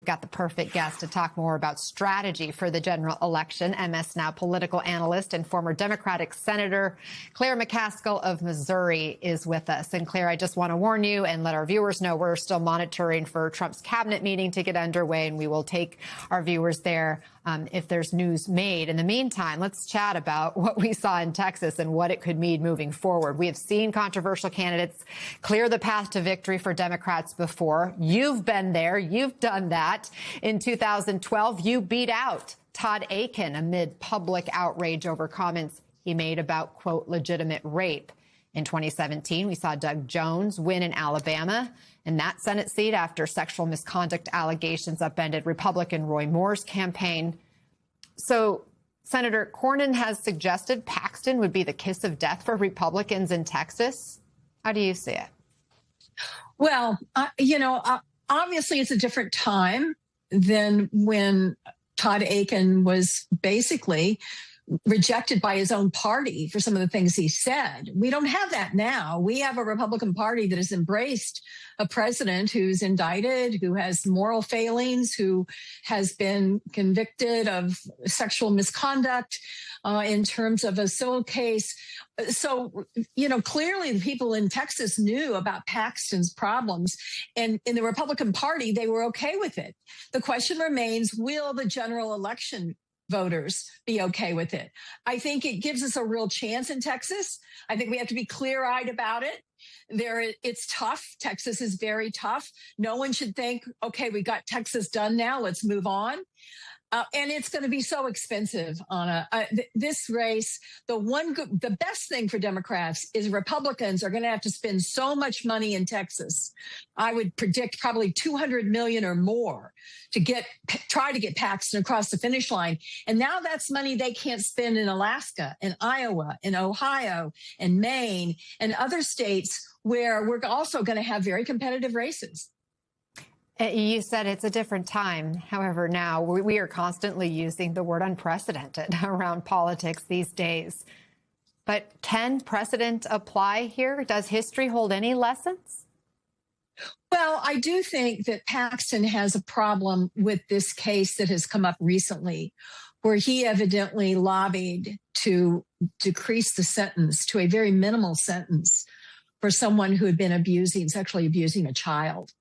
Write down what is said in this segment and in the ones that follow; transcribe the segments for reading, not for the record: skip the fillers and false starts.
Got the perfect guest to talk more about strategy for the general election. MS Now political analyst and former Democratic Senator Claire McCaskill of Missouri is with us. And Claire, I just want to warn you and let our viewers know we're still monitoring for Trump's cabinet meeting to get underway, and we will take our viewers there if there's news made. In the meantime, let's chat about what we saw in Texas and what it could mean moving forward. We have seen controversial candidates clear the path to victory for Democrats before. You've been there. You've done that. In 2012, you beat out Todd Akin amid public outrage over comments he made about, quote, legitimate rape. In 2017, we saw Doug Jones win in Alabama in that Senate seat after sexual misconduct allegations upended Republican Roy Moore's campaign. So Senator Cornyn has suggested Paxton would be the kiss of death for Republicans in Texas. How do you see it? Well, obviously it's a different time than when Todd Akin was basically rejected by his own party for some of the things he said. We don't have that now. We have a Republican Party that has embraced a president who's indicted, who has moral failings, who has been convicted of sexual misconduct in terms of a civil case. So, clearly the people in Texas knew about Paxton's problems, and in the Republican Party, they were okay with it. The question remains, will the general election voters be okay with it? I think it gives us a real chance in Texas. I think we have to be clear-eyed about it. It's tough. Texas is very tough. No one should think, okay, we got Texas done now, let's move on. And it's going to be so expensive, Anna. This race, the best thing for Democrats is Republicans are going to have to spend so much money in Texas. I would predict probably $200 million or more to try to get Paxton across the finish line. And now that's money they can't spend in Alaska, in Iowa, in Ohio, and Maine, and other states where we're also going to have very competitive races. You said it's a different time. However, now we are constantly using the word unprecedented around politics these days. But can precedent apply here? Does history hold any lessons? Well, I do think that Paxton has a problem with this case that has come up recently, where he evidently lobbied to decrease the sentence to a very minimal sentence for someone who had been sexually abusing a child.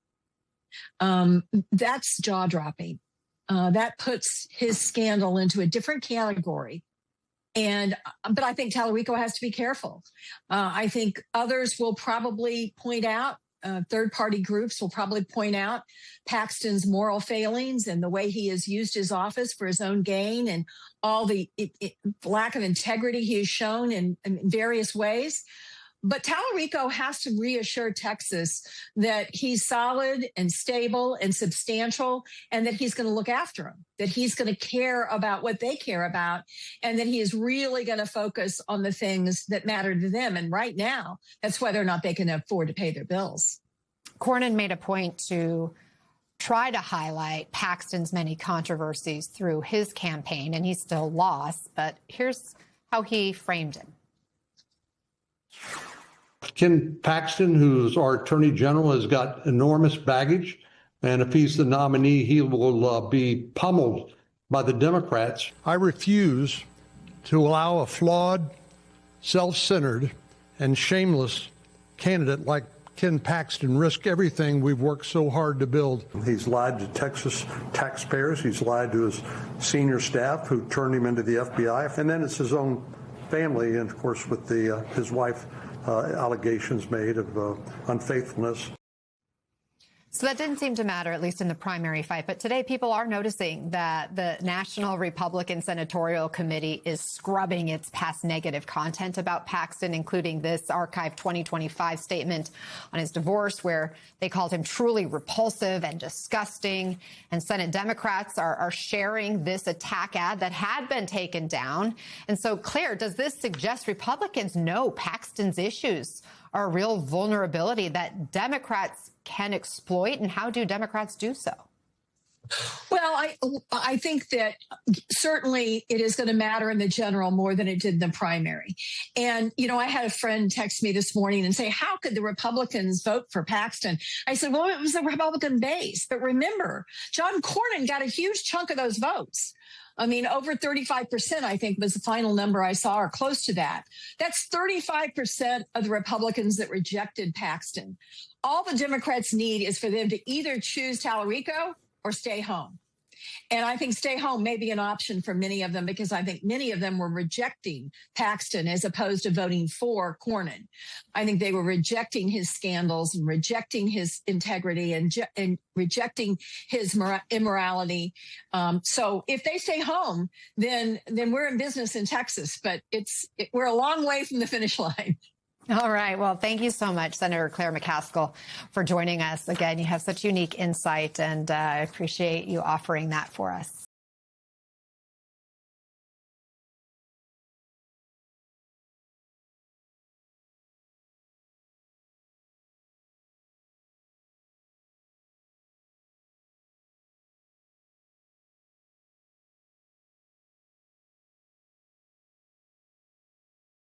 That's jaw-dropping. That puts his scandal into a different category. But I think Tallarico has to be careful. I think others will probably point out, third-party groups will probably point out Paxton's moral failings and the way he has used his office for his own gain and all the lack of integrity he has shown in various ways. But Tallarico has to reassure Texas that he's solid and stable and substantial, and that he's going to look after them, that he's going to care about what they care about, and that he is really going to focus on the things that matter to them. And right now, that's whether or not they can afford to pay their bills. Cornyn made a point to try to highlight Paxton's many controversies through his campaign, and he still lost. But here's how he framed it. Ken Paxton, who's our attorney general, has got enormous baggage. And if he's the nominee, he will be pummeled by the Democrats. I refuse to allow a flawed, self-centered, and shameless candidate like Ken Paxton risk everything we've worked so hard to build. He's lied to Texas taxpayers. He's lied to his senior staff who turned him into the FBI. And then it's his own family, and of course with his wife, allegations made of unfaithfulness. So that didn't seem to matter, at least in the primary fight. But today, people are noticing that the National Republican Senatorial Committee is scrubbing its past negative content about Paxton, including this archived 2025 statement on his divorce, where they called him truly repulsive and disgusting. And Senate Democrats are sharing this attack ad that had been taken down. And so, Claire, does this suggest Republicans know Paxton's issues are a real vulnerability that Democrats can exploit, and how do Democrats do so? Well, I think that certainly it is going to matter in the general more than it did in the primary. And, you know, I had a friend text me this morning and say, how could the Republicans vote for Paxton? I said, well, it was the Republican base. But remember, John Cornyn got a huge chunk of those votes. I mean, over 35%, I think, was the final number I saw, or close to that. That's 35% of the Republicans that rejected Paxton. All the Democrats need is for them to either choose Tallarico or stay home. And I think stay home may be an option for many of them, because I think many of them were rejecting Paxton as opposed to voting for Cornyn. I think they were rejecting his scandals and rejecting his integrity and rejecting his immorality. So if they stay home, then we're in business in Texas, but we're a long way from the finish line. All right. Well, thank you so much, Senator Claire McCaskill, for joining us. Again, you have such unique insight, and I appreciate you offering that for us.